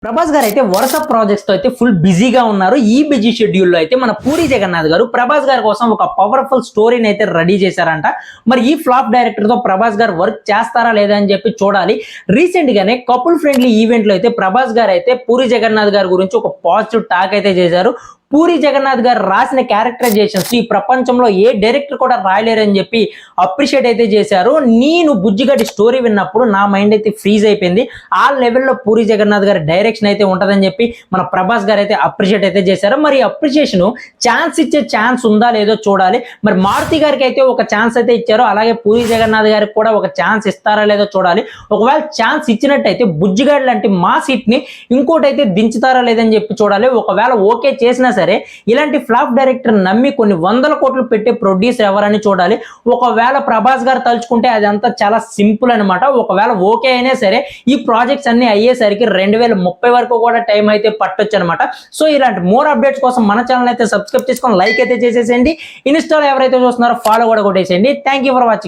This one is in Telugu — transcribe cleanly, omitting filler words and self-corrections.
ప్రభాస్ గారు అయితే వరుస ప్రాజెక్ట్స్ తో అయితే ఫుల్ బిజీగా ఉన్నారు. ఈ బిజీ షెడ్యూల్ లో అయితే మన పూరి జగన్నాథ్ గారు ప్రభాస్ గారి కోసం ఒక పవర్ఫుల్ స్టోరీని అయితే రెడీ చేశారంట. మరి ఈ ఫ్లాప్ డైరెక్టర్ తో ప్రభాస్ గారు వర్క్ చేస్తారా లేదా అని చెప్పి చూడాలి. రీసెంట్ గానే కపుల్ ఫ్రెండ్లీ ఈవెంట్ లో అయితే ప్రభాస్ గారు అయితే పూరి జగన్నాథ్ గారి గురించి ఒక పాజిటివ్ టాక్ అయితే చేశారు. పూరి జగన్నాథ్ గారు రాసిన క్యారెక్టరైజేషన్స్ ఈ ప్రపంచంలో ఏ డైరెక్టర్ కూడా రాయలేరని చెప్పి అప్రిషియేట్ అయితే చేశారు. నేను బుజ్జిగడ్డి స్టోరీ విన్నప్పుడు నా మైండ్ అయితే ఫ్రీజ్ అయిపోయింది. ఆ లెవెల్లో పూరి జగన్నాథ్ గారి డైరెక్షన్ అయితే ఉంటుందని చెప్పి మన ప్రభాస్ గారు అయితే అప్రిషియేట్ అయితే చేశారు. మరి అప్రిషియేషన్ ఛాన్స్ ఇచ్చే ఛాన్స్ ఉందా లేదో చూడాలి. మరి మారుతి గారికి అయితే ఒక ఛాన్స్ అయితే ఇచ్చారు, అలాగే పూరి జగన్నాథ్ గారికి కూడా ఒక ఛాన్స్ ఇస్తారా లేదో చూడాలి. ఒకవేళ ఛాన్స్ ఇచ్చినట్టయితే బుజ్జిగడ్డి లాంటి మా సీట్ ని ఇంకోటి అయితే దించుతారా లేదని చెప్పి చూడాలి. ఒకవేళ ఓకే చేసినా సరే ఇలాంటి ఫ్లాప్ డైరెక్టర్ నమ్మి కొన్ని వందల కోట్లు పెట్టే ప్రొడ్యూసర్ ఎవరని చూడాలి. ఒకవేళ ప్రభాస్ గారు తలుచుకుంటే అదంతా చాలా సింపుల్ అనమాట. ఒకవేళ ఓకే అయినా సరే ఈ ప్రాజెక్ట్స్ అన్ని అయ్యేసరికి 2030 వరకు కూడా టైం అయితే పట్టొచ్చు అనమాట. సో ఇలాంటి మోర్ అప్డేట్స్ కోసం మన ఛానల్ అయితే సబ్స్క్రైబ్ చేసుకొని లైక్ అయితే చేసేసేయండి. ఇన్స్టాలో ఎవరైతే చూస్తున్నారో ఫాలో కూడా కొట్టేసేయండి. Thank you for watching.